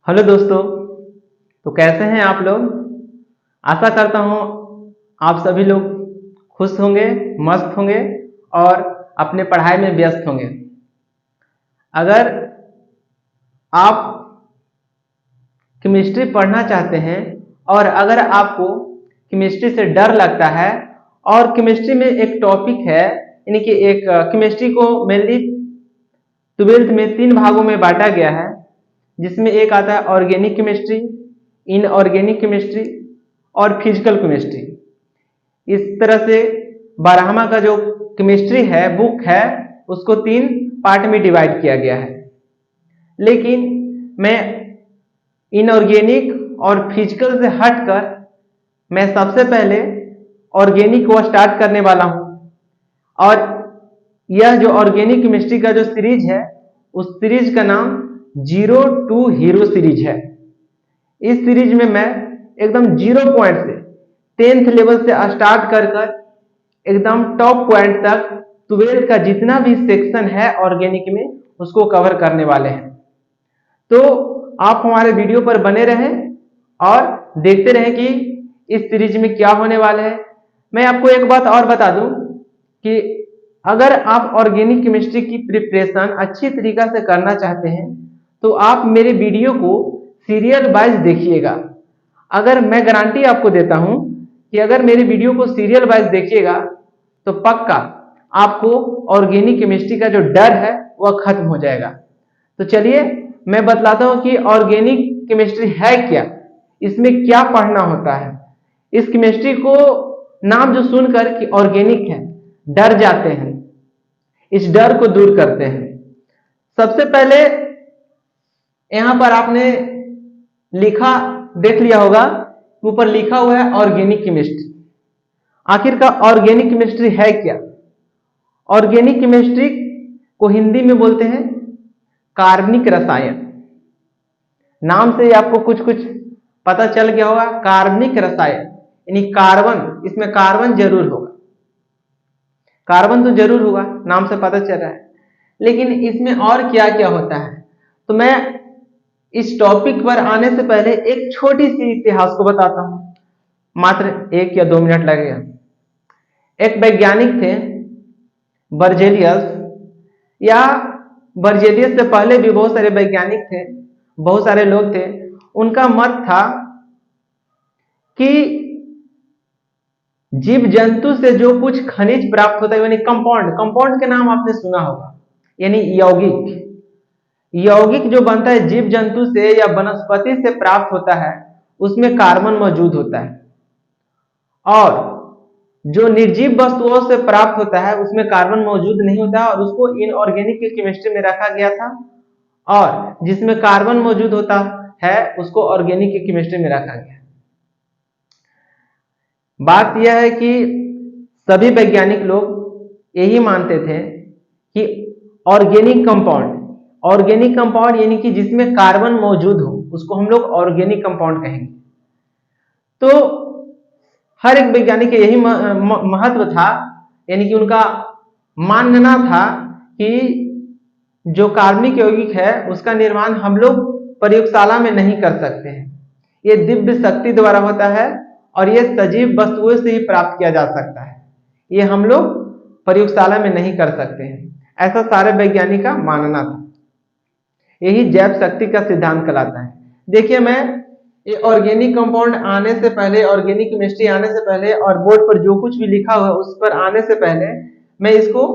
Hello दोस्तों। तो कैसे हैं आप लोग। आशा करता हूं आप सभी लोग खुश होंगे, मस्त होंगे और अपने पढ़ाई में व्यस्त होंगे। अगर आप केमिस्ट्री पढ़ना चाहते हैं और अगर आपको केमिस्ट्री से डर लगता है और केमिस्ट्री में एक टॉपिक है, यानी कि एक केमिस्ट्री को मेनली 12th में 3 भागों में बांटा गया है, जिसमें एक आता है ऑर्गेनिक केमिस्ट्री, इनऑर्गेनिक केमिस्ट्री और फिजिकल केमिस्ट्री। इस तरह से 12वां का जो केमिस्ट्री है बुक है उसको 3 पार्ट में डिवाइड किया गया है। लेकिन मैं इनऑर्गेनिक और फिजिकल से हटकर मैं सबसे पहले ऑर्गेनिक को स्टार्ट करने वाला हूं। और यह जो ऑर्गेनिक केमिस्ट्री का जो सीरीज है उस सीरीज का नाम 0 to हीरो सीरीज है। इस सीरीज में मैं एकदम 0 पॉइंट से 10th लेवल से स्टार्ट कर एकदम टॉप पॉइंट तक 12th का जितना भी सेक्शन है ऑर्गेनिक में उसको कवर करने वाले हैं। तो आप हमारे वीडियो पर बने रहें और देखते रहें कि इस सीरीज में क्या होने वाला है। मैं आपको एक बात और बता दूं कि अगर आप ऑर्गेनिक केमिस्ट्री की प्रिपरेशन अच्छी तरीका से करना चाहते हैं तो आप मेरे वीडियो को सीरियल वाइज देखिएगा। अगर मैं गारंटी आपको देता हूं कि अगर मेरे वीडियो को सीरियल वाइज देखिएगा तो पक्का आपको ऑर्गेनिक केमिस्ट्री का जो डर है वह खत्म हो जाएगा। तो चलिए मैं बतलाता हूं कि ऑर्गेनिक केमिस्ट्री है क्या, इसमें क्या पढ़ना होता है। इस केमिस्ट्री को नाम जो सुनकर कि ऑर्गेनिक है डर जाते हैं, इस डर को दूर करते हैं। सबसे पहले यहां पर आपने लिखा देख लिया होगा, ऊपर लिखा हुआ है ऑर्गेनिक केमिस्ट्री। आखिरकार ऑर्गेनिक केमिस्ट्री है क्या। ऑर्गेनिक केमिस्ट्री को हिंदी में बोलते हैं कार्बनिक रसायन। नाम से ही आपको कुछ कुछ पता चल गया होगा। कार्बनिक रसायन यानी कार्बन, इसमें कार्बन जरूर होगा, कार्बन तो जरूर होगा, नाम से पता चल रहा है। लेकिन इसमें और क्या क्या होता है तो मैं इस टॉपिक पर आने से पहले एक छोटी सी इतिहास को बताता हूं, मात्र 1 या 2 मिनट लगेगा। एक वैज्ञानिक थे बर्जेलियस, या बर्जेलियस से पहले भी बहुत सारे वैज्ञानिक थे, बहुत सारे लोग थे। उनका मत था कि जीव जंतु से जो कुछ खनिज प्राप्त होता है, यानी कंपाउंड, कंपाउंड के नाम आपने सुना होगा, यानी यौगिक। यौगिक जो बनता है जीव जंतु से या वनस्पति से प्राप्त होता है उसमें कार्बन मौजूद होता है, और जो निर्जीव वस्तुओं से प्राप्त होता है उसमें कार्बन मौजूद नहीं होता है, और उसको इनऑर्गेनिक केमिस्ट्री में रखा गया था। और जिसमें कार्बन मौजूद होता है उसको ऑर्गेनिक केमिस्ट्री में रखा गया। बात यह है कि सभी वैज्ञानिक लोग यही मानते थे कि ऑर्गेनिक कंपाउंड, ऑर्गेनिक कंपाउंड यानी कि जिसमें कार्बन मौजूद हो उसको हम लोग ऑर्गेनिक कंपाउंड कहेंगे। तो हर एक वैज्ञानिक का यही महत्व था, यानी कि उनका मानना था कि जो कार्बनिक यौगिक है उसका निर्माण हम लोग प्रयोगशाला में नहीं कर सकते हैं, ये दिव्य शक्ति द्वारा होता है और ये सजीव वस्तुओं से ही प्राप्त किया जा सकता है, ये हम लोग प्रयोगशाला में नहीं कर सकते हैं। ऐसा सारे वैज्ञानिक का मानना था। यही जैव शक्ति का सिद्धांत कहलाता है। देखिए मैं ये ऑर्गेनिक कंपाउंड आने से पहले, ऑर्गेनिक केमिस्ट्री आने से पहले और बोर्ड पर जो कुछ भी लिखा हुआ है उस पर आने से पहले मैं इसको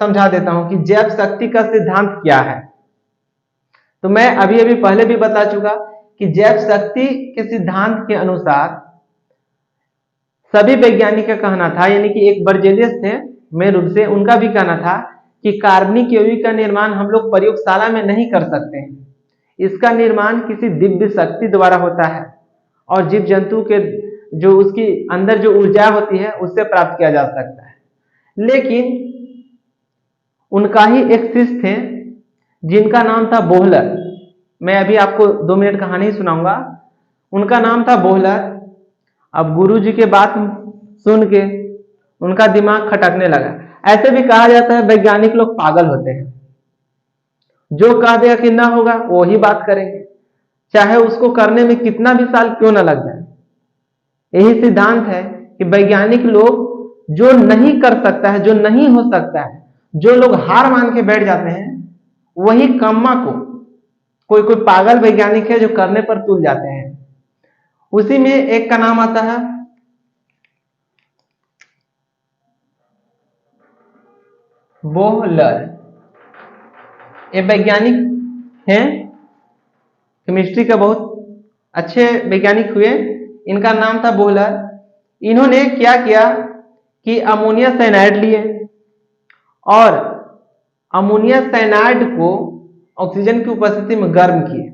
समझा देता हूं कि जैव शक्ति का सिद्धांत क्या है। तो मैं अभी अभी पहले भी बता चुका कि जैव शक्ति के सिद्धांत के अनुसार सभी वैज्ञानिक का कहना था, यानी कि एक बर्जेलियस थे मेन रूप से, उनका भी कहना था कि कार्बनिक यौगिक का निर्माण हम लोग प्रयोगशाला में नहीं कर सकते हैं, इसका निर्माण किसी दिव्य शक्ति द्वारा होता है और जीव जंतु के जो उसकी अंदर जो ऊर्जा होती है उससे प्राप्त किया जा सकता है। लेकिन उनका ही एक शिष्य थे जिनका नाम था बोहलर। मैं अभी आपको 2 मिनट कहानी सुनाऊंगा। उनका नाम था बोहलर। अब गुरुजी के बात सुन के उनका दिमाग खटकने लगा। ऐसे भी कहा जाता है वैज्ञानिक लोग पागल होते हैं, जो कह देगा कि ना होगा वो ही बात करेंगे। चाहे उसको करने में कितना भी साल क्यों ना लग जाए। यही सिद्धांत है कि वैज्ञानिक लोग जो नहीं कर सकता है, जो नहीं हो सकता है, जो लोग हार मान के बैठ जाते हैं, वही कम्मा को कोई कोई पागल वैज्ञानिक है जो करने पर तुल जाते हैं। उसी में एक का नाम आता है बोहलर। ये वैज्ञानिक हैं, केमिस्ट्री का बहुत अच्छे वैज्ञानिक हुए। इनका नाम था बोहलर। इन्होंने क्या किया कि अमोनिया साइनाइड लिए और अमोनिया साइनाइड को ऑक्सीजन की उपस्थिति में गर्म किए,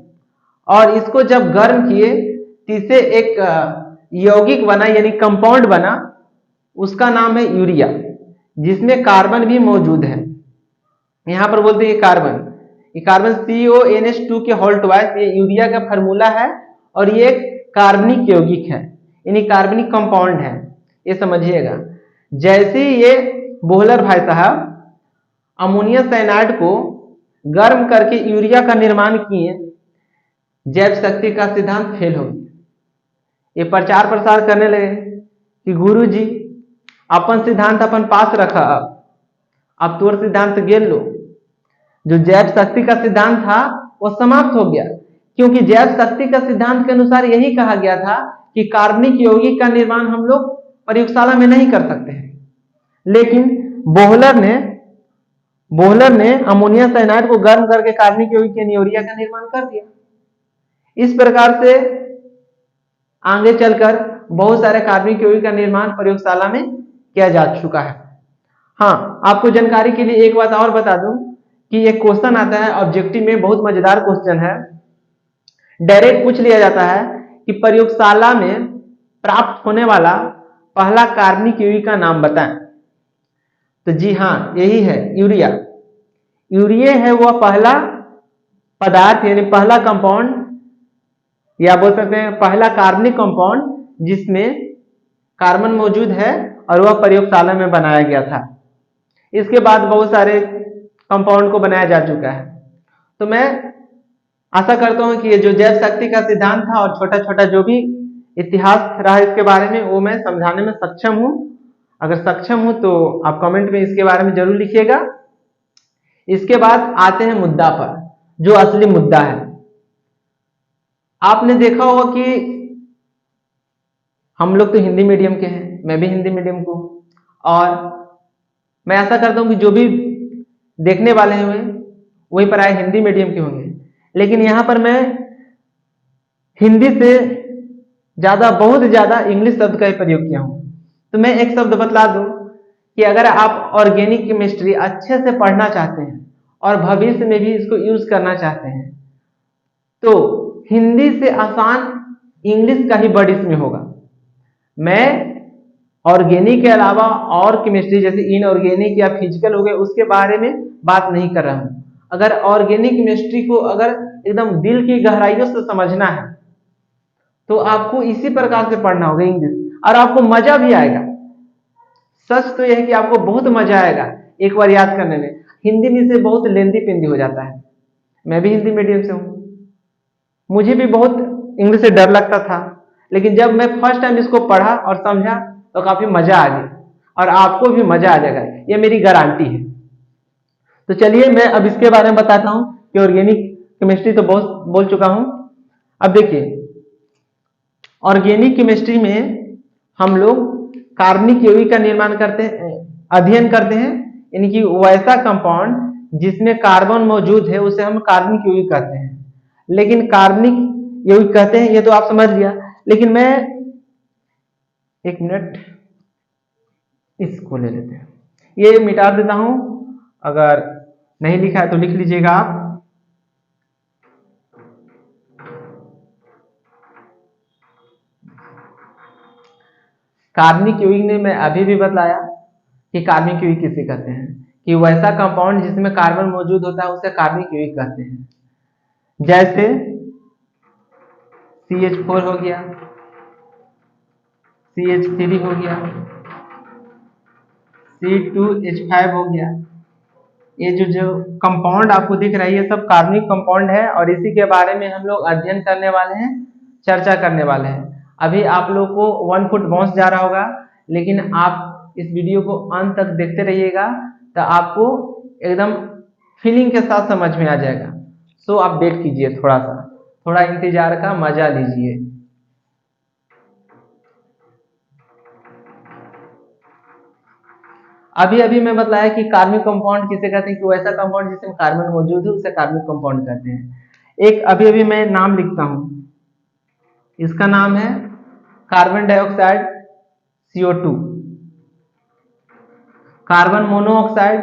और इसको जब गर्म किए तो इससे एक यौगिक बना, यानी कंपाउंड बना। उसका नाम है यूरिया, जिसमें कार्बन भी मौजूद है। यहां पर बोलते हैं कार्बन, ये कार्बन CONH2 के होल ट्वाइस, ये यूरिया का फार्मूला है और ये एक कार्बनिक यौगिक है, यानी कार्बनिक कंपाउंड है, ये समझिएगा। जैसे ये बोहलर भाई साहब अमोनिया साइनाइड को गर्म करके यूरिया का निर्माण किए, जैव शक्ति का सिद्धांत फेल हो गया। ये प्रचार प्रसार करने लगे कि गुरुजी अपन सिद्धांत अपन पास रखा, अब तोर सिद्धांत गेल लो। जो जैव शक्ति का सिद्धांत था वो समाप्त हो गया, क्योंकि जैव शक्ति का सिद्धांत के अनुसार यही कहा गया था कि कार्बनिक यौगिक का निर्माण हम लोग प्रयोगशाला में नहीं कर सकते हैं। लेकिन बोहलर ने अमोनिया साइनाइड को गर्म करके कार्बनिक यौगिक यानी यूरिया का निर्माण कर दिया। इस प्रकार से आगे चलकर बहुत सारे कार्बनिक यौगिक का निर्माण प्रयोगशाला में किया जा चुका है। हाँ, आपको जानकारी के लिए एक बात और बता दूं कि एक क्वेश्चन आता है ऑब्जेक्टिव में, बहुत मजेदार क्वेश्चन है। डायरेक्ट पूछ लिया जाता है कि प्रयोगशाला में प्राप्त होने वाला पहला कार्बनिक यौगिक का नाम बताएं। तो जी हाँ, यही है यूरिया। यूरिया है वह पहला पदार्थ, यानी पहला कंपाउंड, या बोल सकते हैं पहला कार्बनिक कंपाउंड जिसमें कार्बन मौजूद है और वह प्रयोगशाला में बनाया गया था। इसके बाद बहुत सारे कंपाउंड को बनाया जा चुका है। तो मैं आशा करता हूं कि ये जो जैव शक्ति का सिद्धांत था और छोटा छोटा जो भी इतिहास रहा इसके बारे में, वो मैं समझाने में सक्षम हूं। अगर सक्षम हूं तो आप कमेंट में इसके बारे में जरूर लिखिएगा। इसके बाद आते हैं मुद्दा पर, जो असली मुद्दा है। आपने देखा होगा कि हम लोग तो हिंदी मीडियम के हैं, मैं भी हिंदी मीडियम को, और मैं आशा करता हूं कि जो भी देखने वाले हैं वही प्राय हिंदी मीडियम के होंगे। लेकिन यहां पर मैं हिंदी से ज्यादा, बहुत ज्यादा इंग्लिश शब्द का ही प्रयोग किया हूं। तो मैं एक शब्द बतला दूं कि अगर आप ऑर्गेनिक केमिस्ट्री अच्छे से पढ़ना चाहते हैं और भविष्य में भी इसको यूज करना चाहते हैं, तो हिंदी से आसान इंग्लिश का ही वर्ड इसमें होगा। मैं ऑर्गेनिक के अलावा और केमिस्ट्री जैसे इनऑर्गेनिक या फिजिकल हो गए उसके बारे में बात नहीं कर रहा हूं। अगर ऑर्गेनिक केमिस्ट्री को अगर एकदम दिल की गहराइयों से समझना है तो आपको इसी प्रकार से पढ़ना होगा इंग्लिश, और आपको मजा भी आएगा। सच तो यह है कि आपको बहुत मजा आएगा एक बार याद करने में। हिंदी में से बहुत लेंदी पेंदी हो जाता है। मैं भी हिंदी मीडियम से हूं, मुझे भी बहुत इंग्लिश से डर लगता था, लेकिन जब मैं फर्स्ट टाइम इसको पढ़ा और समझा तो काफी मजा आ गया, और आपको भी मजा आ जाएगा, ये मेरी गारंटी है। तो चलिए मैं अब इसके बारे में बताता हूं कि ऑर्गेनिक केमिस्ट्री तो बहुत बोल चुका हूं। अब देखिए, ऑर्गेनिक केमिस्ट्री में हम लोग कार्बनिक यौगिक का निर्माण करते हैं, अध्ययन करते हैं, यानी कि वैसा कंपाउंड जिसमें कार्बन मौजूद है उसे हम कार्बनिक यौगिक कहते हैं। लेकिन कार्बनिक यौगिक कहते हैं ये तो आप समझ लिया, लेकिन मैं एक मिनट इसको ले लेते हैं, ये मिटा देता हूं। अगर नहीं लिखा है तो लिख लीजिएगा आप। कार्बनिक यौगिक ने मैं अभी भी बतलाया कि कार्बनिक यौगिक किसे कहते हैं, कि वैसा कंपाउंड जिसमें कार्बन मौजूद होता है उसे कार्बनिक यौगिक कहते हैं। जैसे CH4 हो गया, CH3 हो गया, C2H5 हो गया, ये जो कंपाउंड आपको दिख रहा है ये सब कार्बनिक कंपाउंड है और इसी के बारे में हम लोग अध्ययन करने वाले हैं, चर्चा करने वाले हैं। अभी आप लोग को 1 फुट बाउंस जा रहा होगा, लेकिन आप इस वीडियो को अंत तक देखते रहिएगा तो आपको एकदम फीलिंग के साथ समझ में आ जाएगा। सो आप वेट कीजिए, थोड़ा इंतजार का मजा लीजिए। अभी मैं बताया कि कार्बनिक कंपाउंड किसे कहते हैं, कि वैसा कंपाउंड जिसमें कार्बन मौजूद है उसे कार्बनिक कंपाउंड कहते हैं। एक अभी मैं नाम लिखता हूं, इसका नाम है carbon dioxide CO2, carbon monoxide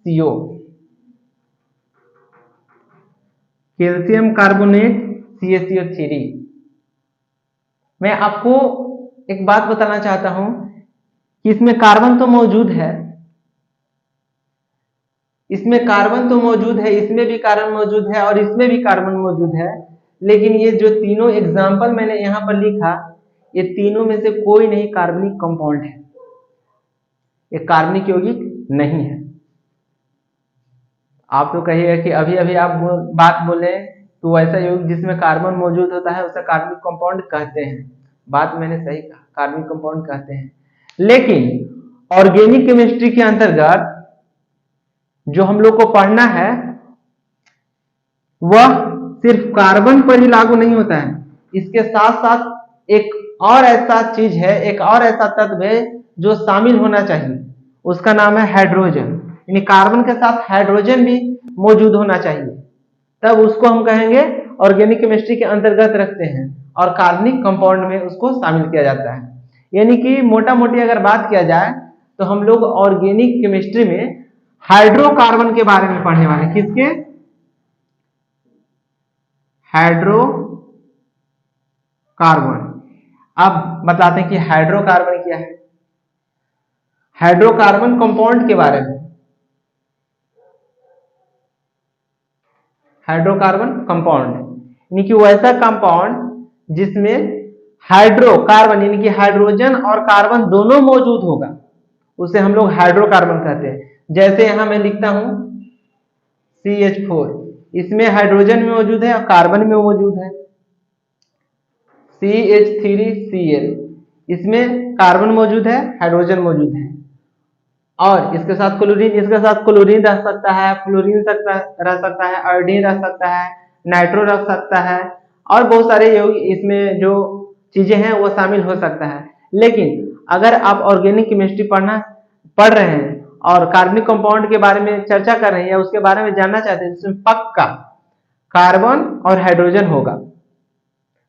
CO, calcium carbonate CaCO3। मैं आपको एक बात बताना चाहता हूं कि इसमें कार्बन तो मौजूद है, इसमें कार्बन तो मौजूद है, इसमें भी कार्बन मौजूद है और इसमें भी कार्बन मौजूद है, लेकिन ये जो तीनों एग्जाम्पल मैंने यहां पर लिखा, ये तीनों में से कोई नहीं कार्बनिक कंपाउंड है, ये कार्बनिक यौगिक नहीं है। आप तो कहिएगा कि अभी आप बात बोले तो वैसा यौगिक जिसमें कार्बन मौजूद होता है उसे कार्बनिक कंपाउंड कहते हैं। बात मैंने सही कहा, कार्बनिक कंपाउंड कहते हैं। लेकिन ऑर्गेनिक केमिस्ट्री के अंतर्गत जो हम लोग को पढ़ना है वह सिर्फ कार्बन पर ही लागू नहीं होता है, इसके साथ साथ एक और ऐसा चीज है, एक और ऐसा तत्व है जो शामिल होना चाहिए, उसका नाम है हाइड्रोजन। यानी कार्बन के साथ हाइड्रोजन भी मौजूद होना चाहिए, तब उसको हम कहेंगे ऑर्गेनिक केमिस्ट्री के अंतर्गत रखते हैं और कार्बनिक कंपाउंड में उसको शामिल किया जाता है। यानी कि मोटा मोटी अगर बात किया जाए तो हम लोग ऑर्गेनिक केमिस्ट्री में हाइड्रोकार्बन के बारे में पढ़ने वाले हैं। किसके? हाइड्रोकार्बन। अब बताते हैं कि हाइड्रोकार्बन क्या है। हाइड्रोकार्बन कंपाउंड के बारे में, हाइड्रोकार्बन कंपाउंड यानी कि वैसा कंपाउंड जिसमें हाइड्रोकार्बन यानी कि हाइड्रोजन और कार्बन दोनों मौजूद होगा, उसे हम लोग हाइड्रोकार्बन कहते हैं। जैसे यहां मैं लिखता हूं CH4, इसमें हाइड्रोजन में मौजूद है और कार्बन में मौजूद है। CH3Cl, इसमें कार्बन मौजूद है, हाइड्रोजन मौजूद है, और इसके साथ क्लोरीन, इसके साथ क्लोरीन रह सकता है, फ्लोरीन रह सकता है, आयोडीन रह सकता है, नाइट्रो रह सकता है, और बहुत सारे इसमें जो चीजें हैं वो शामिल हो सकता है। लेकिन अगर आप ऑर्गेनिक केमिस्ट्री पढ़ रहे हैं और कार्बनिक कंपाउंड के बारे में चर्चा कर रहे हैं या उसके बारे में जानना चाहते हैं, जिसमें पक्का कार्बन और हाइड्रोजन होगा,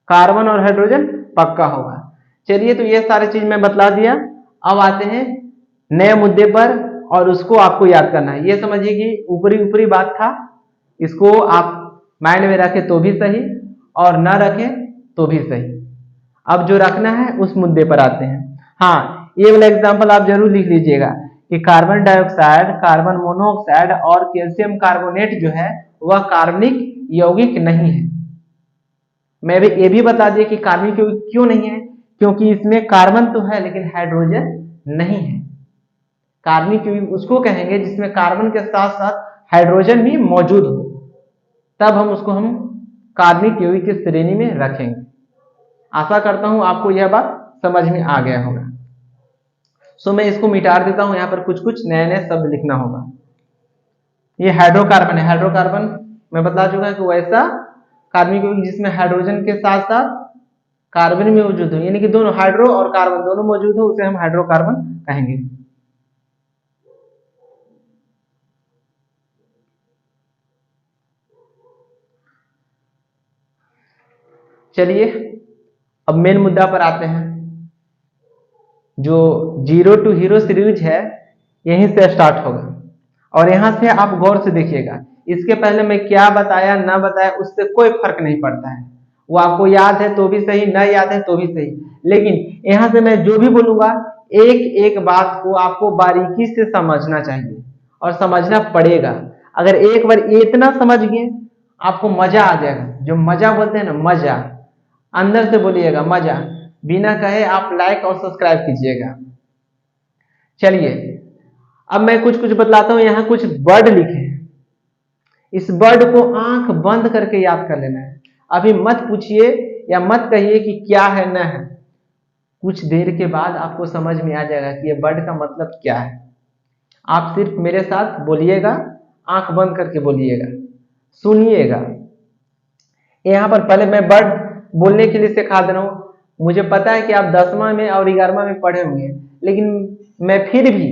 कार्बन और हाइड्रोजन पक्का होगा। चलिए, तो ये सारी चीज मैं बतला दिया। अब आते हैं नए मुद्दे पर और उसको आपको याद करना है। ये समझिए कि ऊपरी बात था, इसको आप माइंड में रखें तो भी सही और ना रखें तो भी सही। अब जो रखना है उस मुद्दे पर आते हैं। हाँ, ये वाला एग्जांपल आप जरूर लिख लीजिएगा कि कार्बन डाइऑक्साइड, कार्बन मोनोऑक्साइड और कैल्शियम कार्बोनेट जो है वह कार्बनिक यौगिक नहीं है। मैं भी ये भी बता दिया कि कार्बनिक यौगिक क्यों नहीं है, क्योंकि इसमें कार्बन तो है लेकिन हाइड्रोजन नहीं है। कार्बनिक यौगिक उसको कहेंगे जिसमें कार्बन के साथ साथ हाइड्रोजन भी मौजूद हो, तब हम उसको कार्बनिक यौगिक की श्रेणी में रखेंगे। आशा करता हूं आपको यह बात समझ में आ गया होगा। सो मैं इसको मिटा देता हूं, यहां पर कुछ नए शब्द लिखना होगा। ये हाइड्रोकार्बन है। हाइड्रोकार्बन मैं बता चुका कि वैसा कार्बनिक यौगिक जिसमें हाइड्रोजन के साथ साथ कार्बन भी मौजूद हो, यानी कि दोनों हाइड्रो और कार्बन दोनों मौजूद हो, उसे हम हाइड्रोकार्बन कहेंगे। चलिए, अब मेन मुद्दा पर आते हैं। जो 0 to हीरो सीरीज है यहीं से स्टार्ट होगा और यहां से आप गौर से देखिएगा। इसके पहले मैं क्या बताया ना बताया उससे कोई फर्क नहीं पड़ता है, वो आपको याद है तो भी सही, ना याद है तो भी सही, लेकिन यहां से मैं जो भी बोलूंगा एक एक बात को आपको बारीकी से समझना चाहिए और समझना पड़ेगा। अगर एक बार इतना समझ गए आपको मजा आ जाएगा। जो मजा बोलते हैं ना, मजा अंदर से बोलिएगा, मजा। बिना कहे आप लाइक और सब्सक्राइब कीजिएगा। चलिए, अब मैं कुछ बतलाता हूं। यहाँ कुछ वर्ड लिखे, इस वर्ड को आंख बंद करके याद कर लेना है। अभी मत पूछिए या मत कहिए कि क्या है न है, कुछ देर के बाद आपको समझ में आ जाएगा कि ये वर्ड का मतलब क्या है। आप सिर्फ मेरे साथ बोलिएगा, आंख बंद करके बोलिएगा, सुनिएगा। यहाँ पर पहले मैं वर्ड बोलने के लिए सिखा दे रहा हूँ। मुझे पता है कि आप 10वां में और 11वां में पढ़े होंगे, लेकिन मैं फिर भी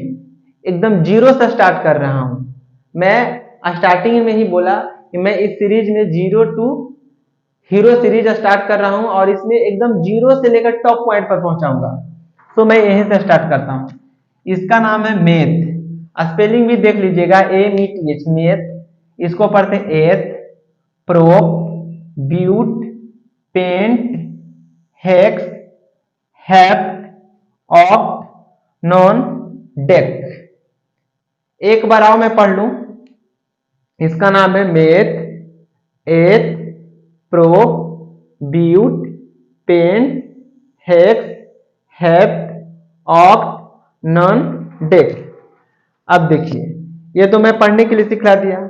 एकदम जीरो से स्टार्ट कर रहा हूँ। मैं स्टार्टिंग में ही बोला कि मैं इस सीरीज में 0 टू हीरो सीरीज स्टार्ट कर रहा हूँ और इसमें एकदम जीरो से लेकर टॉप पॉइंट पर पहुंचाऊंगा। तो मैं यहीं से स्टार्ट करता हूँ। इसका नाम है मेथ। स्पेलिंग भी देख लीजिएगा, METH, मेथ। इसको पढ़ते हैं eth, prop, but, pent, hex, hept, oct, non, dec. एक बार आओ मैं पढ़ लूं। इसका नाम है meth, eth, prop, but, pent, hex, hept, oct, non, dec. अब देखिए, ये तो मैं पढ़ने के लिए सिखला दिया।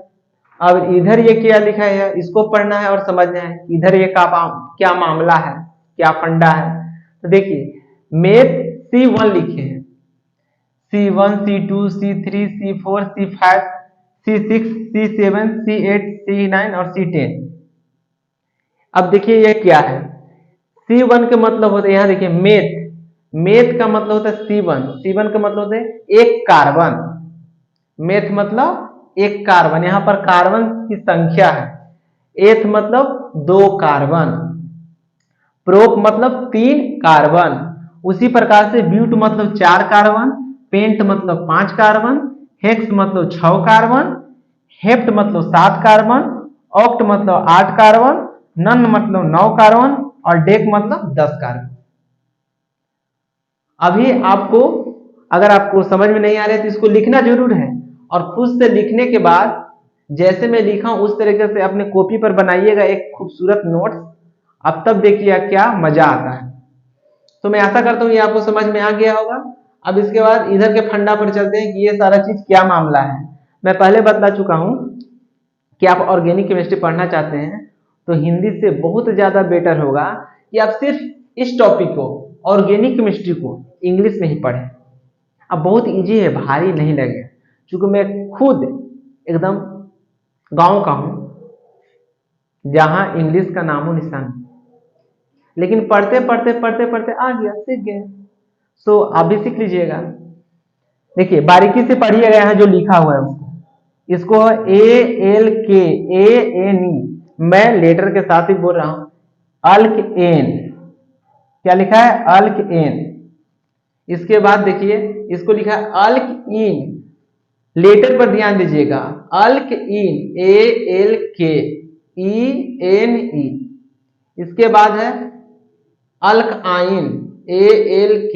अब इधर ये क्या लिखा है, इसको पढ़ना है और समझना है इधर ये क्या मामला है, क्या फंडा है। तो देखिए, मेथ C1 लिखे हैं, C1, C2, C3, C4, C5, C6, C7, C8, C9 और C10। अब देखिए ये क्या है। C1 का मतलब होता है, यहां देखिए मेथ, मेथ का मतलब होता है C1, C1 का मतलब होता है एक कार्बन। मेथ मतलब एक कार्बन, यहां पर कार्बन की संख्या है। एथ मतलब 2 कार्बन, प्रोप मतलब 3 कार्बन, उसी प्रकार से ब्यूट मतलब 4 कार्बन, पेंट मतलब 5 कार्बन, हेक्स मतलब 6 कार्बन, हेप्ट मतलब 7 कार्बन, ऑक्ट मतलब 8 कार्बन, नन मतलब 9 कार्बन और डेक मतलब 10 कार्बन। अभी आपको अगर आपको समझ में नहीं आ रहा है तो इसको लिखना जरूर है, और खुद से लिखने के बाद जैसे मैं लिखा हूं उस तरीके से अपने कॉपी पर बनाइएगा एक खूबसूरत नोट्स। अब तब देखिए क्या मजा आता है। तो मैं आशा करता हूँ ये आपको समझ में आ गया होगा। अब इसके बाद इधर के फंडा पर चलते हैं कि ये सारा चीज क्या मामला है। मैं पहले बतला चुका हूं कि आप ऑर्गेनिक केमिस्ट्री पढ़ना चाहते हैं तो हिंदी से बहुत ज्यादा बेटर होगा कि आप सिर्फ इस टॉपिक को, ऑर्गेनिक केमिस्ट्री को, इंग्लिश में ही पढ़ें। अब बहुत इजी है, भारी नहीं लगे, क्योंकि मैं खुद एकदम गांव का हूं जहां इंग्लिश का नामो निशान, लेकिन पढ़ते पढ़ते पढ़ते पढ़ते आ गया, सीख गए। सो आप भी सीख लीजिएगा। देखिए बारीकी से पढ़िएगा, यहाँ जो लिखा हुआ है उसको, इसको ALKANE, मैं लेटर के साथ ही बोल रहा हूं, अल्क एन। क्या लिखा है? अल्क एन। इसके बाद देखिए इसको लिखा है अल्क इन, लेटर पर ध्यान दीजिएगा, अल्क इन, ALKENE। इसके बाद है अल्कआइन, ALK,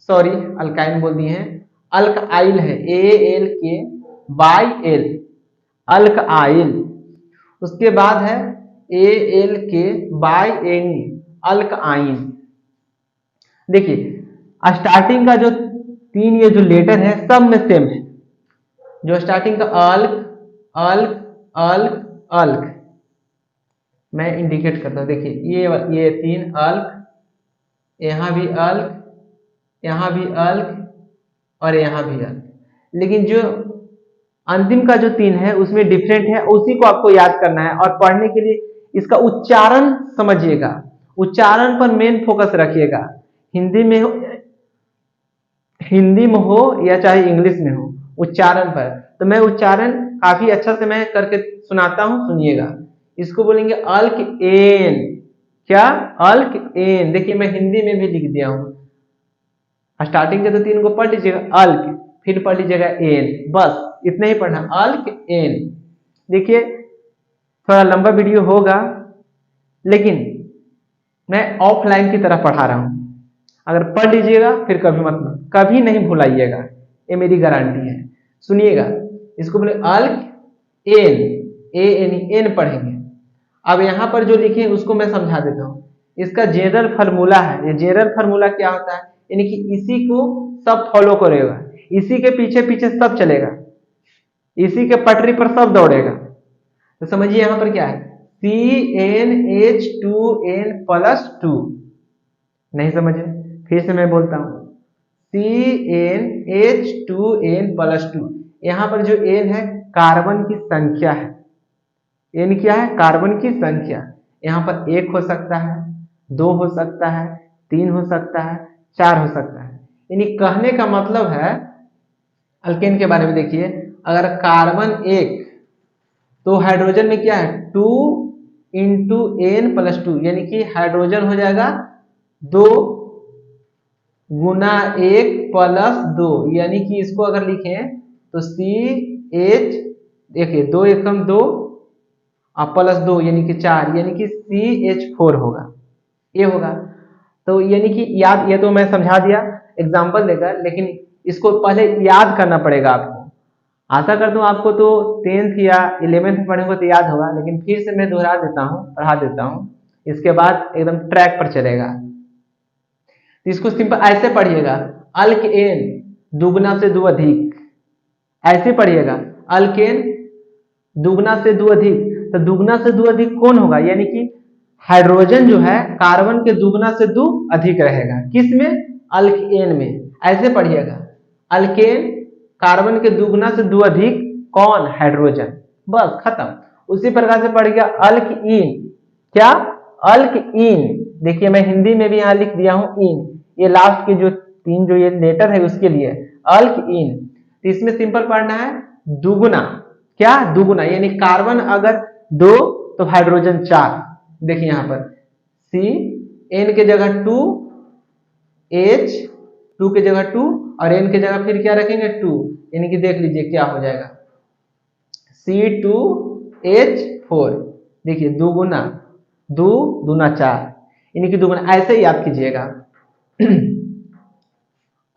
सॉरी अल्काइन बोल दिए हैं, अल्कआइल है, ALKYL, अल्कआइल। उसके बाद है ALKYNE, अल्कआइन। देखिए स्टार्टिंग का जो 3 ये जो लेटर है सब में सेम है। जो स्टार्टिंग का अल्क, अल्क, अल्क, अल्क, मैं इंडिकेट करता हूं। देखिए ये 3 अल्क, यहां भी अल्क, यहां भी अल्क और यहां भी अल्क। लेकिन जो अंतिम का जो 3 है उसमें डिफरेंट है, उसी को आपको याद करना है। और पढ़ने के लिए इसका उच्चारण समझिएगा, उच्चारण पर मेन फोकस रखिएगा। हिंदी में हो या चाहे इंग्लिश में हो, उच्चारण पर। तो मैं उच्चारण काफी अच्छा से मैं करके सुनाता हूं, सुनिएगा। इसको बोलेंगे अल्क एन। क्या? अल्क एन। देखिए मैं हिंदी में भी लिख दिया हूं। स्टार्टिंग के तो 3 को पढ़ लीजिएगा, अल्क, फिर पढ़ लीजिएगा एन, बस इतना ही पढ़ना, अल्क एन। देखिए थोड़ा लंबा वीडियो होगा, लेकिन मैं ऑफलाइन की तरह पढ़ा रहा हूं। अगर पढ़ लीजिएगा फिर कभी नहीं भुलाइएगा, ये मेरी गारंटी है। सुनिएगा, इसको बोले अल्क एन, एन पढ़ेंगे। अब यहां पर जो लिखे उसको मैं समझा देता हूं। इसका जनरल फार्मूला है। ये जनरल फार्मूला क्या होता है? यानी कि इसी को सब फॉलो करेगा, इसी के पीछे पीछे सब चलेगा, इसी के पटरी पर सब दौड़ेगा। तो समझिए यहां पर क्या है, CnH2n+2। नहीं समझे, फिर से मैं बोलता हूं, CnH2n+2। यहां पर जो n है कार्बन की संख्या है, n क्या है, कार्बन की संख्या। यहाँ पर 1 हो सकता है, 2 हो सकता है, 3 हो सकता है, 4 हो सकता है। यानी कहने का मतलब है, अल्केन के बारे में देखिए, अगर कार्बन 1 तो हाइड्रोजन में क्या है 2 इंटू n+2, यानी कि हाइड्रोजन हो जाएगा 2 गुना 1 प्लस 2, यानी कि इसको अगर लिखें तो CH, देखिए 2 एकम 2 और प्लस 2 यानी कि 4, यानी कि CH4 होगा, ये होगा। तो यानी कि याद, ये तो मैं समझा दिया एग्जाम्पल देकर, लेकिन इसको पहले याद करना पड़ेगा आपको। आशा करता हूँ आपको तो 10th या 11th पढ़े हो तो याद होगा, लेकिन फिर से मैं दोहरा देता हूँ, पढ़ा देता हूँ, इसके बाद एकदम ट्रैक पर चलेगा। तो इसको सिंपल ऐसे पढ़िएगा, अल्केन दुगना से 2 अधिक, ऐसे पढ़िएगा, अल्केन दुगना से 2 अधिक। तो दुगना से 2 अधिक कौन होगा, यानी कि हाइड्रोजन जो है कार्बन के दुगना से 2 अधिक रहेगा, किसमें, अल्केन में। ऐसे पढ़िएगा, अल्केन कार्बन के दुगना से 2 अधिक, कौन, हाइड्रोजन, बस खत्म। उसी प्रकार से पढ़िएगा अल्कीन, क्या, अल्कीन। देखिए मैं हिंदी में भी यहां लिख दिया हूं इन, ये लास्ट के जो 3 जो ये लेटर है उसके लिए अल्कीन। तो इसमें सिंपल पढ़ना है दुगुना, क्या, दुगुना, यानी कार्बन अगर 2 तो हाइड्रोजन 4। देखिए यहां पर C, N के जगह 2, H 2 के जगह 2 और N के जगह फिर क्या रखेंगे 2, यानी कि देख लीजिए क्या हो जाएगा C2H4। देखिए दुगुना, 2 दूना 4, यानी कि दुगुना, ऐसे ही याद कीजिएगा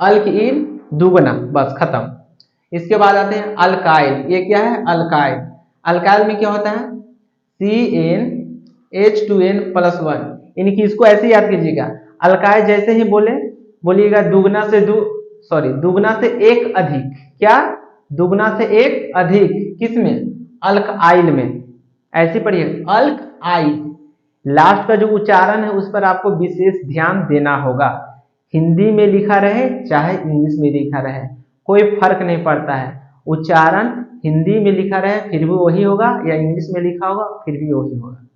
अल्कीन दुगुना, बस खत्म। इसके बाद आते हैं अल्काइल, ये क्या है, अल्काइल। अल्काइल में क्या होता है CnH2n+1, यानी कि इसको ऐसे याद कीजिएगा, अल्काइल जैसे ही बोलिएगा दुगना से 2, सॉरी दुगना से 1 अधिक, क्या, दुगना से 1 अधिक, किसमें, अल्काइल में। ऐसे पढ़िए अल्काइल। लास्ट का जो उच्चारण है उस पर आपको विशेष ध्यान देना होगा, हिंदी में लिखा रहे चाहे इंग्लिश में लिखा रहे कोई फर्क नहीं पड़ता है, उच्चारण हिंदी में लिखा रहे फिर भी वही होगा, या इंग्लिश में लिखा होगा फिर भी वही होगा।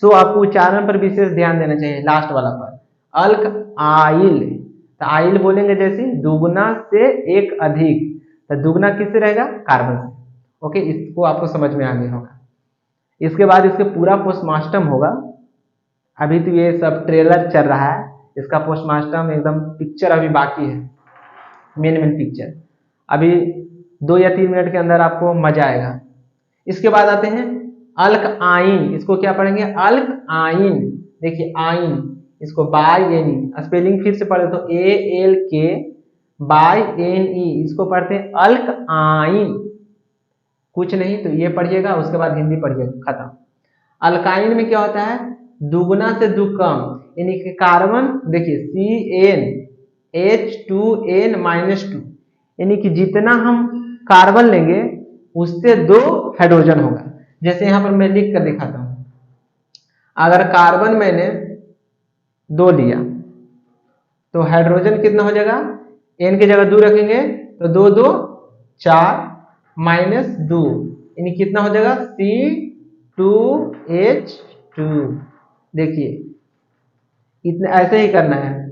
सो आपको उच्चारण पर विशेष ध्यान देना चाहिए, लास्ट वाला पर अल्क आइल। तो आइल बोलेंगे जैसे दुगुना से 1 अधिक, तो दुगुना किससे रहेगा, कार्बन से। ओके, इसको आपको समझ में आ गया होगा। इसके बाद इसके पूरा पोस्टमार्टम होगा, अभी तो ये सब ट्रेलर चल रहा है, इसका पोस्टमार्टम एकदम पिक्चर अभी बाकी है, मेन पिक्चर अभी 2 या 3 मिनट के अंदर आपको मजा आएगा। इसके बाद आते हैं अल्क आइन, इसको क्या पढ़ेंगे, अल्क आइन। देखिए आइन, इसको बाय एन ई, स्पेलिंग फिर से पढ़े तो ALK बाय NE, इसको पढ़ते हैं अल्क आइन। कुछ नहीं तो ये पढ़िएगा, उसके बाद हिंदी पढ़िएगा, खत्म। अल्काइन में क्या होता है, दुगना से 2 कम, यानी कि कार्बन देखिए CnH2n-2, यानी कि जितना हम कार्बन लेंगे उससे 2 हाइड्रोजन होगा। जैसे यहां पर मैं लिख कर दिखाता हूं, अगर कार्बन मैंने 2 लिया तो हाइड्रोजन कितना हो जाएगा, n की जगह 2 रखेंगे तो 2 2 4 -2, यानी कितना हो जाएगा C2H2। देखिए इतना ऐसे ही करना है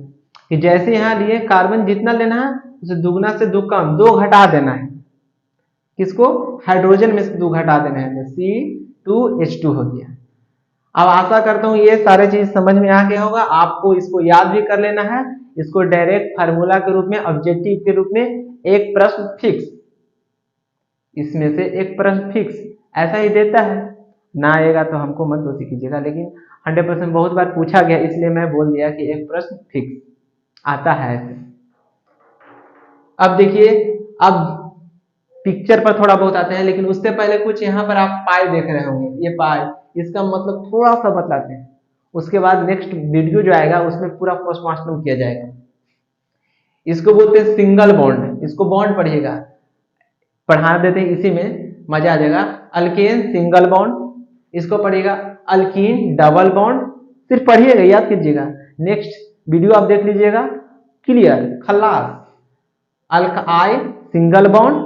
कि जैसे यहां लिए कार्बन जितना लेना है उसे दुगना से 2 कम, 2 घटा देना है, किसको, हाइड्रोजन में से 2 घटा देना है, C2H2 हो गया। अब आशा करता हूं ये सारे चीज समझ में आ गया होगा, आपको इसको याद भी कर लेना है, इसको डायरेक्ट फार्मूला के रूप में, ऑब्जेक्टिव के रूप में एक प्रश्न फिक्स, इसमें से एक प्रश्न फिक्स ऐसा ही देता है, ना आएगा तो हमको मत दोषी कीजिएगा, लेकिन 100% बहुत बार पूछा गया इसलिए मैं बोल दिया कि एक प्रश्न फिक्स आता है। अब देखिए, अब पिक्चर पर थोड़ा बहुत आते हैं, लेकिन उससे पहले कुछ यहाँ पर आप पाई देख रहे होंगे, ये पाई, इसका मतलब थोड़ा सा बतलाते हैं, उसके बाद नेक्स्ट वीडियो जो आएगा उसमें पूरा पोस्टमार्टम किया जाएगा। इसको बोलते हैं सिंगल बॉन्ड, इसको बॉन्ड पढ़िएगा, पढ़ा देते हैं, इसी में मजा आ जाएगा। अल्केन सिंगल बॉन्ड, इसको पढ़िएगा अल्कीन डबल बॉन्ड, सिर्फ पढ़िएगा, याद कीजिएगा, नेक्स्ट वीडियो आप देख लीजिएगा, क्लियर, खल्लास। Alkyl single bond,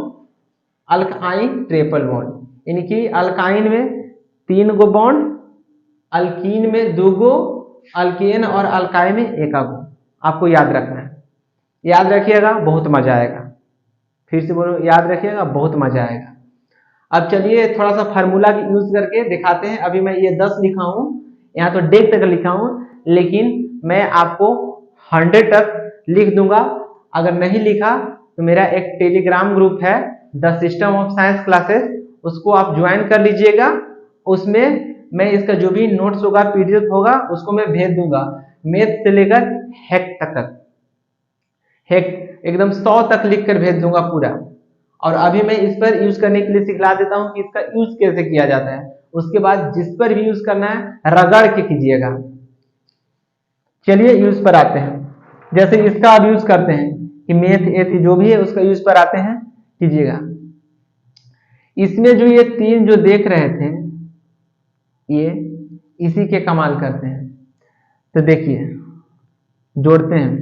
alkyne triple bond, यानी कि अल्काइन में 3 गो बॉन्ड, अल्कीन में 2 गो, अल्केन और अल्काइन में 1 गो। आपको याद रखना है, याद रखिएगा, बहुत मजा आएगा। फिर से बोलो, याद रखिएगा, बहुत मजा आएगा। अब चलिए थोड़ा सा फार्मूला की यूज करके दिखाते हैं। अभी मैं ये 10 लिखा हूं, यहाँ तो डेढ़ तक लिखा हूं, लेकिन मैं आपको 100 तक लिख दूंगा। अगर नहीं लिखा तो मेरा एक टेलीग्राम ग्रुप है, the system of science classes, उसको आप ज्वाइन कर लीजिएगा। उसमें मैं इसका जो भी नोट्स होगा, पीडीएफ होगा, उसको मैं भेज दूंगा, मैथ से लेकर हेक्ट तक, हेक्ट एकदम 100 तक लिख कर भेज दूंगा पूरा। और अभी मैं इस पर यूज करने के लिए सिखला देता हूं कि इसका यूज कैसे किया जाता है। उसके बाद जिस पर भी यूज करना है रगड़ के कीजिएगा। चलिए यूज पर आते हैं। जैसे इसका अब यूज करते हैं कि मैथ एथ जो भी है उसका यूज पर आते हैं, कीजिएगा। इसमें जो ये 3 जो देख रहे थे, ये इसी के कमाल करते हैं। तो देखिए जोड़ते हैं,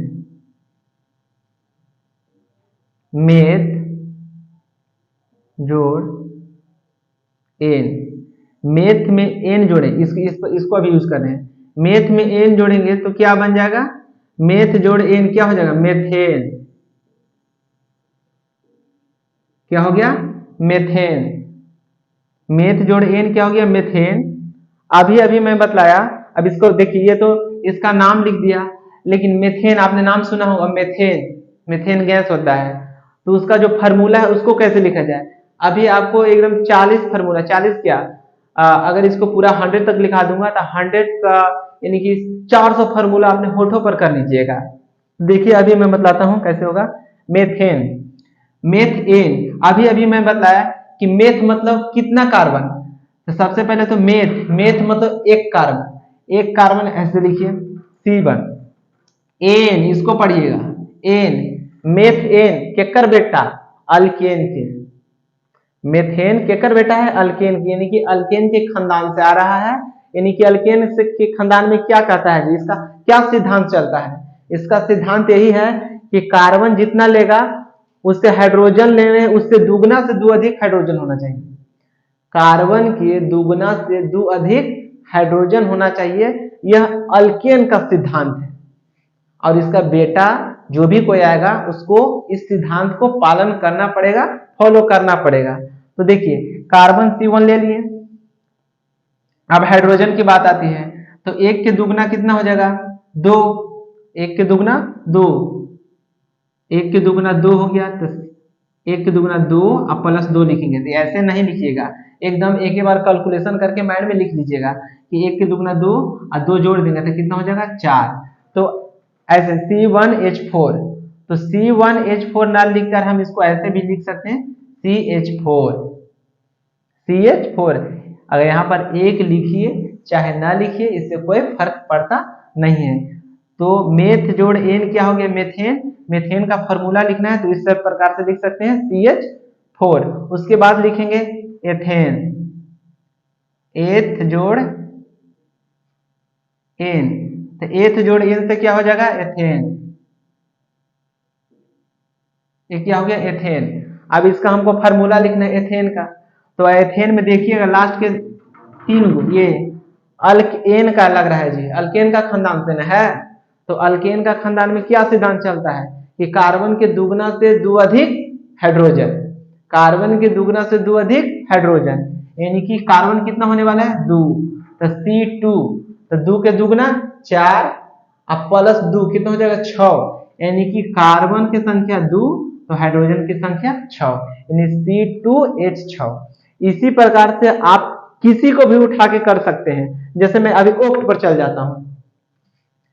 मैथ जोड़ एन, मैथ में एन जोड़े, इसको अभी यूज कर रहे हैं। मैथ में एन जोड़ेंगे तो क्या बन जाएगा, मैथ जोड़ एन क्या हो जाएगा, मेथेन। क्या हो गया, मेथेन। मैथ जोड़ एन क्या हो गया, मेथेन। अभी अभी मैं बतलाया, अब इसको देखिए, ये तो इसका नाम लिख दिया, लेकिन मेथेन आपने नाम सुना होगा, मेथेन, मेथेन गैस होता है। तो उसका जो फार्मूला है उसको कैसे लिखा जाए, अभी आपको एकदम 40 फार्मूला, 40 क्या, अगर इसको पूरा 100 तक लिखा दूंगा तो 100 का यानी कि 400 फार्मूला अपने होठों पर कर लीजिएगा। देखिए अभी मैं बतलाता हूं कैसे होगा। मेथेन, मेथ एन, अभी अभी मैं बताया कि मेथ मतलब कितना कार्बन। तो सबसे पहले तो मेथ, मेथ मतलब एक कार्बन, एक कार्बन ऐसे लिखिए C1। एन, इसको पढ़िएगा, एन, मेथ एन केकर बेटा, अल्केन के। मेथेन केकर बेटा है, अल्केन की, यानी कि अल्केन के खानदान से आ रहा है। यानी कि अल्केन से के खानदान में क्या कहता है जी, इसका क्या सिद्धांत चलता है, इसका सिद्धांत यही है कि कार्बन जितना लेगा उससे हाइड्रोजन लेने, उससे दुगना से 2 अधिक हाइड्रोजन होना चाहिए। कार्बन के दुगना से 2 अधिक हाइड्रोजन होना चाहिए, यह अल्केन का सिद्धांत है। और इसका बेटा जो भी कोई आएगा उसको इस सिद्धांत को पालन करना पड़ेगा, फॉलो करना पड़ेगा। तो देखिए कार्बन C1 ले लिए, अब हाइड्रोजन की बात आती है, तो 1 के दुगना कितना हो जाएगा, 2, 1 के दुगना 2, 1 के दुगना 2 हो गया, तो 1 के दुगना 2 अब प्लस 2 लिखेंगे। तो ऐसे नहीं लिखिएगा, एकदम एक ही बार कैलकुलेशन करके माइंड में लिख लीजिएगा कि 1 के दुगना 2 और 2 जोड़ देंगे तो कितना हो जाएगा, 4। तो ऐसे C1H4, तो C1H4 ना लिखकर हम इसको ऐसे भी लिख सकते हैं CH4, CH4। अगर यहाँ पर 1 लिखिए चाहे ना लिखिए, इससे कोई फर्क पड़ता नहीं है। तो मेथ जोड़ एन क्या हो गया, मेथेन। मेथेन का फॉर्मूला लिखना है तो इस प्रकार से लिख सकते हैं CH4। उसके बाद लिखेंगे एथेन, एथ जोड़ एन, तो एथ जोड़ एन से क्या हो जाएगा, एथेन। ये क्या हो गया, एथेन। अब इसका हमको फार्मूला लिखना है एथेन का। तो एथेन में देखिएगा लास्ट के 3 गो, ये अल्केन का लग रहा है जी, अल्केन का खानदान से न है। तो अल्केन का खानदान में क्या सिद्धांत चलता है कि कार्बन के दुगना से 2 अधिक हाइड्रोजन, कार्बन के दुगना से 2 अधिक हाइड्रोजन, यानी कि कार्बन कितना होने वाला है, 2, तो C2, तो 2 के दुगना 4 अब प्लस 2 कितना हो जाएगा, 6, यानी कि कार्बन की संख्या 2 तो हाइड्रोजन की संख्या 6, यानी C2H6। इसी प्रकार से आप किसी को भी उठा के कर सकते हैं। जैसे मैं अभी ऑक्ट पर चल जाता हूं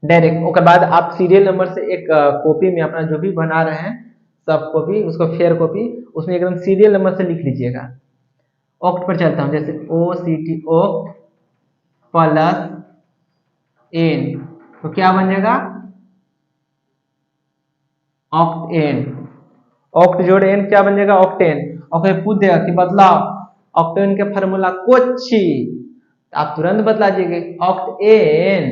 डायरेक्ट, उसके बाद आप सीरियल नंबर से एक कॉपी में अपना जो भी बना रहे हैं सब कॉपी, उसको फेयर कॉपी, उसमें एकदम सीरियल नंबर से लिख लीजिएगा। ऑक्ट पर चलता हूं, जैसे OCT ऑक्ट प्लस एन, तो क्या बन जाएगा, ऑक्ट एन। ऑक्ट जोड़ एन क्या बन जाएगा, ऑक्टेन। और कोई पूछ देगा कि बदलाव ऑक्टेन के फार्मूला कुछ, तो आप तुरंत बतला दीजिए ऑक्ट एन,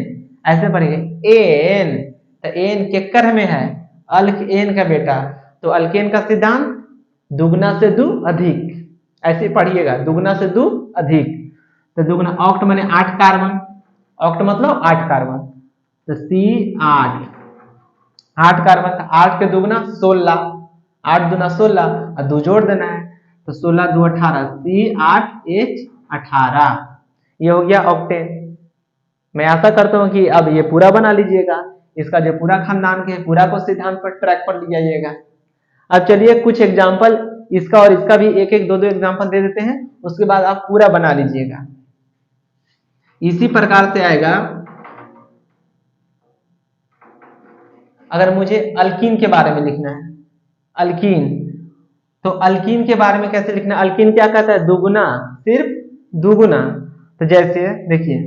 ऐसे पढ़ेंगे एन, तो एन केकर में है, अल्क एन का बेटा, तो अल्केन का सिद्धांत दुगना से दो अधिक, ऐसे पढ़िएगा दुगना से दो अधिक, तो दुगना ऑक्ट माने 8 कार्बन, ऑक्ट मतलब 8 कार्बन, तो C8 8 कार्बन, 8 के दुगना 16, 8 दूना 16 और 2 जोड़ देना है, तो 16 2 18, C8H18, ये हो गया ऑक्टेन। मैं आशा करता हूं कि अब ये पूरा बना लीजिएगा, इसका जो पूरा खानदान के पूरा को सिद्धांत पर ट्रैक पर ले जाइएगा। अब चलिए कुछ एग्जाम्पल इसका और इसका भी एक एक दो दो एग्जाम्पल दे देते हैं, उसके बाद आप पूरा बना लीजिएगा। इसी प्रकार से आएगा, अगर मुझे अल्कीन के बारे में लिखना है, अल्कीन, तो अल्कीन के बारे में कैसे लिखना है, अल्कीन क्या कहता है, दुगुना, सिर्फ दुगुना, तो जैसे देखिए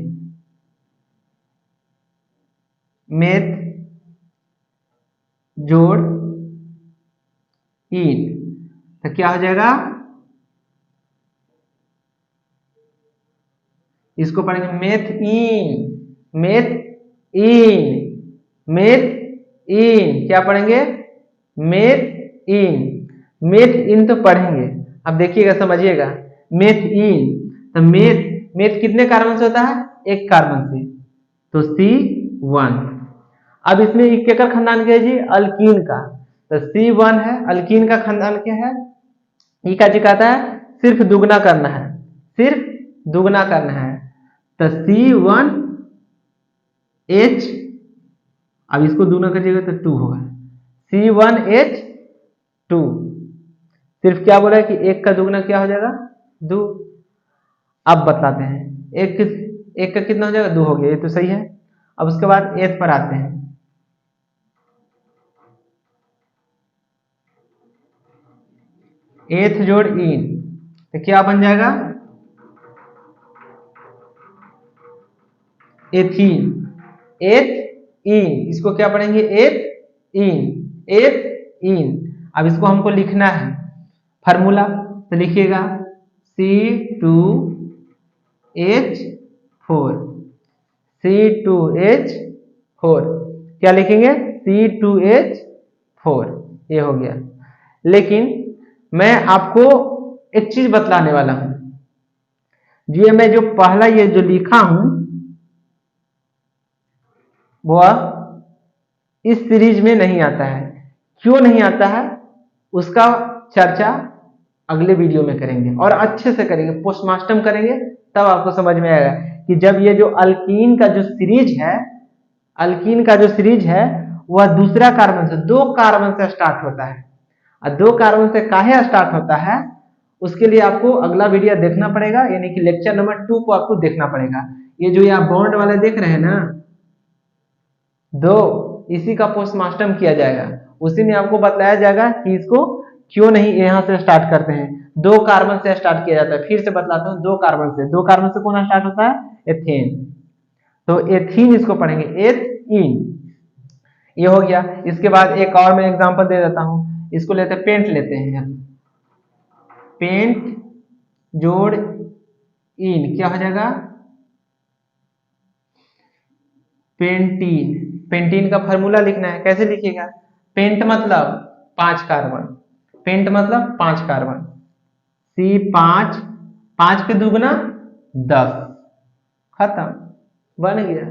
मेथ जोड़ इन, तो क्या हो जाएगा, इसको पढ़ेंगे मेथ इन, मेथ इन, मेथ इन, क्या पढ़ेंगे, मेथ इन, मेथ इन तो पढ़ेंगे। अब देखिएगा समझिएगा, मेथ इन, तो मेथ मेथ कितने कार्बन से होता है, 1 कार्बन से, तो C1। अब इसमें केकर खानदान क्या है जी, अल्कीन का, तो C1 है, अल्कीन का खानदान क्या है, ई का जी कहता है सिर्फ दुगना करना है, सिर्फ दुगना करना है, तो C1H, अब इसको दुगना करिएगा तो 2 होगा, C1H2, सिर्फ क्या बोला है कि 1 का दुगना क्या हो जाएगा, 2। अब बतलाते हैं, एक का कितना हो जाएगा, 2 हो गया, ये तो सही है। अब उसके बाद एथ पर आते हैं, एथ जोड़ इन, तो क्या बन जाएगा, एथीन, एथ इन, इसको क्या पढ़ेंगे, एथ इन, एथ इन। अब इसको हमको लिखना है फार्मूला, तो लिखिएगा C2H4, C2H4, क्या लिखेंगे, C2H4, ये हो गया। लेकिन मैं आपको एक चीज बतलाने वाला हूं, ये मैं जो पहला ये जो लिखा हूं वह इस सीरीज में नहीं आता है, क्यों नहीं आता है उसका चर्चा अगले वीडियो में करेंगे, और अच्छे से करेंगे, पोस्टमार्टम करेंगे, तब आपको समझ में आएगा कि जब ये जो अल्कीन का जो सीरीज है, अल्कीन का जो सीरीज है वह दूसरा कार्बन से, 2 कार्बन से स्टार्ट होता है, और 2 कार्बन से काहे स्टार्ट होता है, उसके लिए आपको अगला वीडियो देखना पड़ेगा, यानी कि लेक्चर नंबर 2 को आपको देखना पड़ेगा। ये जो आप बॉन्ड वाले देख रहे हैं ना 2, इसी का पोस्टमार्टम किया जाएगा, उसी में आपको बताया जाएगा कि इसको क्यों नहीं यहां से स्टार्ट करते हैं, 2 कार्बन से स्टार्ट किया जाता है। फिर से बतलाता हूं, 2 कार्बन से, 2 कार्बन से कौन स्टार्ट होता है, एथेन, तो एथीन इसको पढ़ेंगे, एथीन, ये हो गया। इसके बाद एक और मैं एग्जांपल दे देता हूं, इसको लेते हैं, पेंट लेते हैं, पेंट जोड़ इन, क्या हो जाएगा, पेंटीन, पेंटीन का फार्मूला लिखना है, कैसे लिखिएगा, पेंट मतलब 5 कार्बन, पेंट मतलब 5 कार्बन, C5, 5 के दुगना 10, खत्म, बन गया।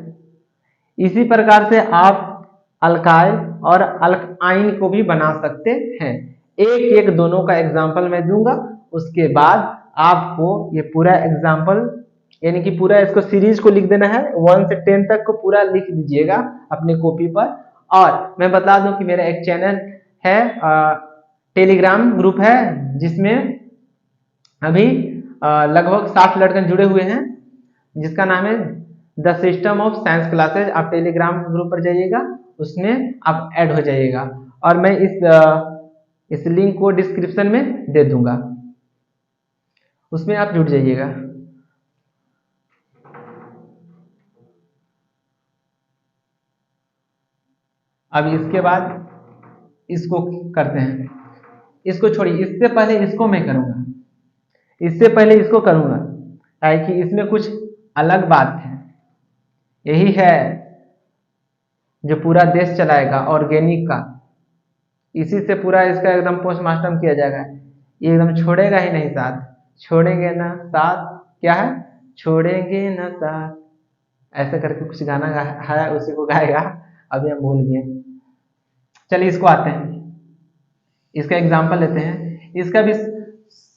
इसी प्रकार से आप अल्काइल और अल्काइन को भी बना सकते हैं, एक एक दोनों का एग्जाम्पल मैं दूंगा, उसके बाद आपको ये पूरा एग्जाम्पल, यानी कि पूरा इसको सीरीज को लिख देना है, 1 से 10 तक को पूरा लिख दीजिएगा अपने कॉपी पर। और मैं बता दूं कि मेरा एक चैनल है, टेलीग्राम ग्रुप है, जिसमें अभी लगभग 60 लड़के जुड़े हुए हैं, जिसका नाम है the system of science classes. आप टेलीग्राम ग्रुप पर जाइएगा, उसमें आप ऐड हो जाइएगा, और मैं इस लिंक को डिस्क्रिप्शन में दे दूंगा, उसमें आप जुड़ जाइएगा। अब इसके बाद इसको करते हैं, इसको छोड़िए, इससे पहले इसको मैं करूंगा, इससे पहले इसको करूंगा, ताकि इसमें कुछ अलग बात है। यही है जो पूरा देश चलाएगा ऑर्गेनिक का, इसी से पूरा इसका एकदम पोस्टमार्टम किया जाएगा। ये एकदम छोड़ेगा ही नहीं साथ, छोड़ेंगे ना साथ, क्या है, छोड़ेंगे ना साथ, ऐसे करके कुछ गाना है, उसी को गाएगा, अभी हम भूल गए। चलिए इसको आते हैं, इसका एग्जाम्पल लेते हैं, इसका भी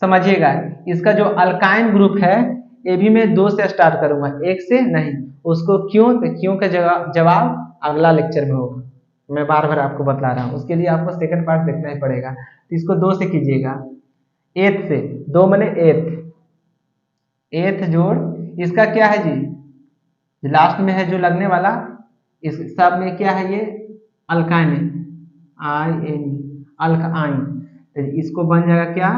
समझिएगा। इसका जो अल्काइन ग्रुप है ये भी मैं 2 से स्टार्ट करूंगा, 1 से नहीं। उसको क्यों, तो क्यों का जवाब अगला लेक्चर में होगा, मैं बार बार आपको बता रहा हूँ, उसके लिए आपको सेकंड पार्ट देखना ही पड़ेगा। तो इसको 2 से कीजिएगा, 8 से, 2 मने 8 जोड़, इसका क्या है जी, लास्ट में है जो लगने वाला, इस सब में क्या है, ये अल्काइन है, IN, अल्काइन। तो इसको बन जाएगा क्या,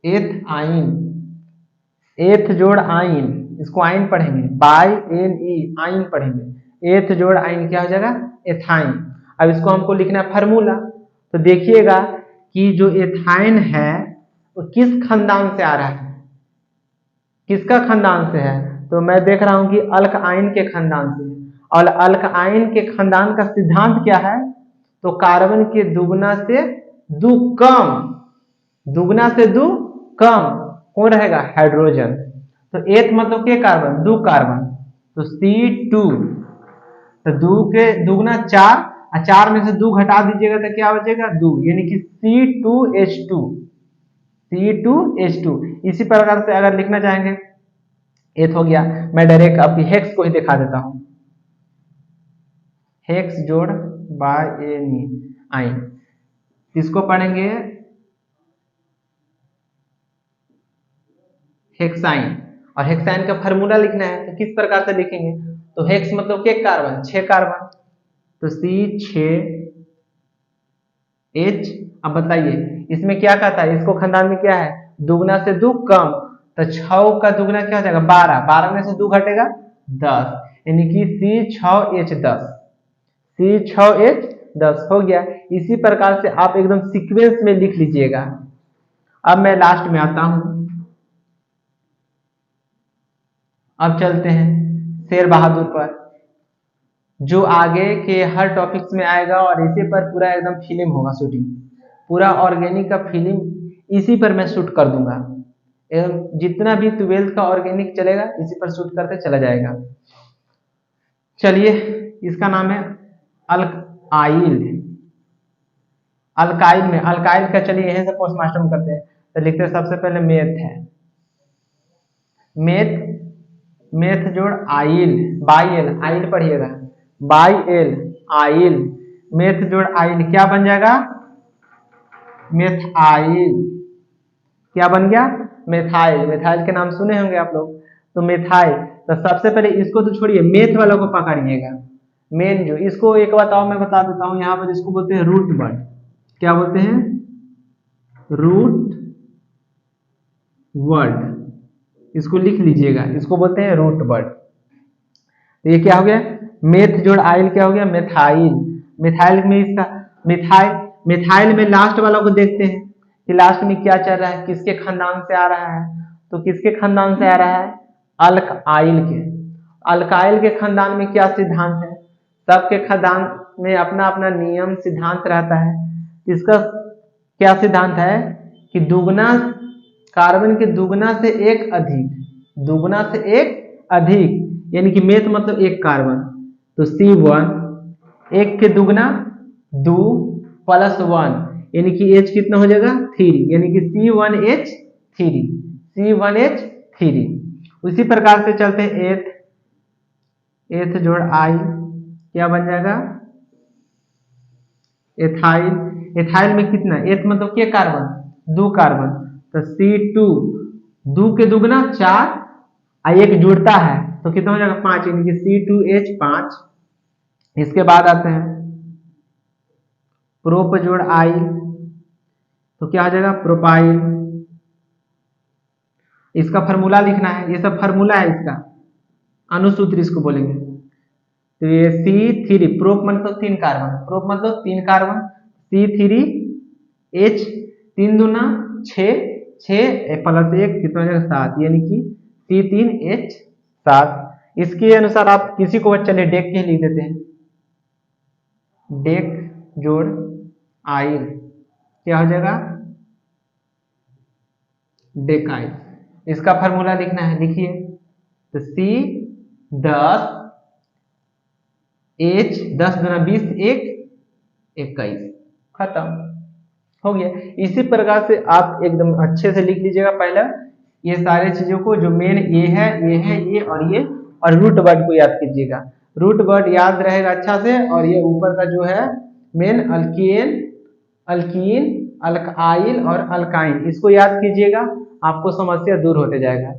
8 आइन, 8 जोड़ आइन, इसको आइन पढ़ेंगे, बाई एन ई, आइन पढ़ेंगे, 8 जोड़ आइन क्या हो जाएगा, एथाइन। अब इसको हमको लिखना है फार्मूला। तो देखिएगा कि जो एथाइन है वो किस खानदान से आ रहा है, किसका खानदान से है, तो मैं देख रहा हूं कि अल्काइन के खानदान से। और अल्काइन के खानदान का सिद्धांत क्या है, तो कार्बन के दुगना से दो कम, दुगना से दो कम कौन रहेगा, हाइड्रोजन। तो 8 मतलब के कार्बन, 2 कार्बन, तो C2, तो 2 के दुगना 4, और 4 में से 2 घटा दीजिएगा तो क्या बचेगा, 2, यानी कि C2H2, C2H2। इसी प्रकार से अगर लिखना चाहेंगे, 8 हो गया, मैं डायरेक्ट आपकी हेक्स को ही दिखा देता हूं, हेक्स जोड़ बाय एन आइन, इसको पढ़ेंगे हेक्साइन। और हेक्साइन का फार्मूला लिखना है तो किस प्रकार से लिखेंगे, तो हेक्स मतलब के कार्बन, 6 कार्बन, तो C6H। अब बताइए इसमें क्या कहता है, इसको खानदान में क्या है, दुगना से 2 कम, तो 6 का दुगना क्या हो जाएगा, 12, 12 में से 2 घटेगा 10, यानी कि C6H10, C6H10 हो गया। इसी प्रकार से आप एकदम सीक्वेंस में लिख लीजिएगा। अब मैं लास्ट में आता हूं, अब चलते हैं शेर बहादुर पर, जो आगे के हर टॉपिक्स में आएगा और इसी पर पूरा एकदम फिल्म होगा, शूटिंग पूरा ऑर्गेनिक का फिल्म इसी पर मैं शूट कर दूंगा, एवं जितना भी 12th का ऑर्गेनिक चलेगा इसी पर शूट करते चला जाएगा। चलिए इसका नाम है अल्काइल, अल्काइल में अल्काइल का, चलिए यहीं से पोस्टमार्टम करते हैं। तो लिखते हैं सबसे पहले मेथ है, मेथ, मेथ जोड़ आइल, बाई एल, आइल पढ़िएगा, बाई एल आइल, मेथ जोड़ आइल क्या बन जाएगा, मेथाइल, क्या बन गया, मेथाइल। मेथाइल के नाम सुने होंगे आप लोग, तो मेथाइल। तो सबसे पहले इसको तो छोड़िए, मेथ वालों को पकड़िएगा, मेन जो, इसको एक बताओ, मैं बता देता हूं, यहां पर इसको बोलते हैं रूट वर्ड, क्या बोलते हैं, रूट वर्ड, इसको लिख लीजिएगा, इसको बोलते हैं रूट वर्ड। तो ये क्या हो गया, मेथ जोड़ आइल क्या हो गया, मेथाइल। मेथाइल में इसका मिथाइल, मिथाइल में लास्ट वालों को देखते हैं कि लास्ट में क्या चल रहा है, किसके खानदान से आ रहा है, तो किसके खानदान से आ रहा है, अल्काइल के। अल्काइल के खानदान में क्या सिद्धांत है, सबके खानदान में अपना अपना नियम सिद्धांत रहता है। इसका क्या सिद्धांत है कि दुगना, कार्बन के दुगना से एक अधिक, दुगना से एक अधिक, यानी कि मेथ मतलब 1 कार्बन, तो C1, 1 के दुगना 2 प्लस 1, यानी कि H कितना हो जाएगा, 3, यानी कि C1H3, C1H3। उसी प्रकार से चलते हैं 8, 8 जोड़ I क्या बन जाएगा, एथाइल। एथाइल में कितना, 8 मतलब क्या कार्बन, 2 कार्बन, तो C2, 2 के दुगना 4, और 1 जुड़ता है तो कितना हो जाएगा, 5, यानी कि C2H5। इसके बाद आते हैं प्रोप जोड़ आई, तो क्या हो जाएगा, प्रोपाइल। इसका फार्मूला लिखना है, ये सब फार्मूला है इसका, अनुसूत्र इसको बोलेंगे। तो ये C3, प्रोप मतलब 3 कार्बन, प्रोप मतलब 3 कार्बन, C3H, 3 दूना 6, 6 प्लस 1 कितना हो जाएगा 7, यानी कि C3H7। इसके अनुसार आप किसी को चलिए डेक के लिख देते हैं, डेक जोड़ आइल क्या हो जाएगा डेकाइल। इसका फार्मूला लिखना है, लिखिए तो C10 H 10 गुना 20 1 21, खत्म हो गया। इसी प्रकार से आप एकदम अच्छे से लिख लीजिएगा पहले ये सारे चीजों को, जो मेन ये है ये और ये, और रूट वर्ड को याद कीजिएगा। रूट वर्ड याद रहेगा अच्छा से, और ये ऊपर का जो है मेन अल्कीन, अल्कीन, अल्काइल और अल्काइन, इसको याद कीजिएगा, आपको समस्या दूर होते जाएगा।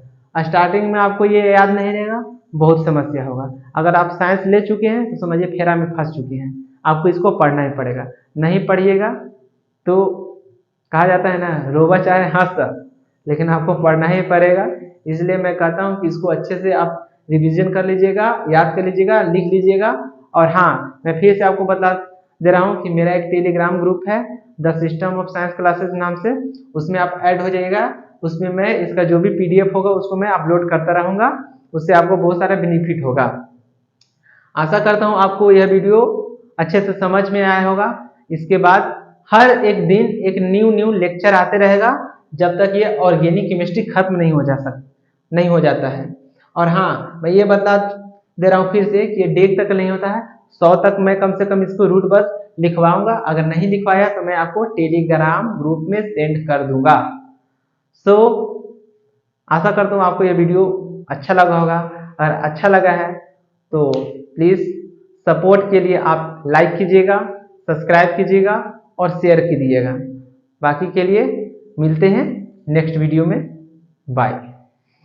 स्टार्टिंग में आपको ये याद नहीं रहेगा, बहुत समस्या होगा। अगर आप साइंस ले चुके हैं तो समझिए फेरा में फंस चुके हैं, आपको इसको पढ़ना ही पड़ेगा। नहीं पढ़िएगा तो कहा जाता है ना, रोवा चाहे हंस, लेकिन आपको पढ़ना ही पड़ेगा। इसलिए मैं कहता हूँ कि इसको अच्छे से आप रिवीजन कर लीजिएगा, याद कर लीजिएगा, लिख लीजिएगा। और हाँ, मैं फिर से आपको बता दे रहा हूँ कि मेरा एक टेलीग्राम ग्रुप है the system of science classes नाम से, उसमें आप ऐड हो जाइएगा। उसमें मैं इसका जो भी PDF होगा उसको मैं अपलोड करता रहूँगा, उससे आपको बहुत सारा बेनिफिट होगा। आशा करता हूँ आपको यह वीडियो अच्छे से समझ में आया होगा। इसके बाद हर एक दिन एक न्यू लेक्चर आते रहेगा, जब तक ये ऑर्गेनिक केमिस्ट्री खत्म नहीं हो जाता है। और हाँ, मैं ये बता दे रहा हूँ फिर से कि ये डेक तक नहीं होता है, 100 तक मैं कम से कम इसको रूट बस लिखवाऊंगा। अगर नहीं लिखवाया तो मैं आपको टेलीग्राम ग्रुप में सेंड कर दूंगा। सो आशा करता हूँ आपको ये वीडियो अच्छा लगा होगा। अगर अच्छा लगा है तो प्लीज सपोर्ट के लिए आप लाइक कीजिएगा, सब्सक्राइब कीजिएगा और शेयर कीजिएगा। बाकी के लिए मिलते हैं नेक्स्ट वीडियो में। बाय।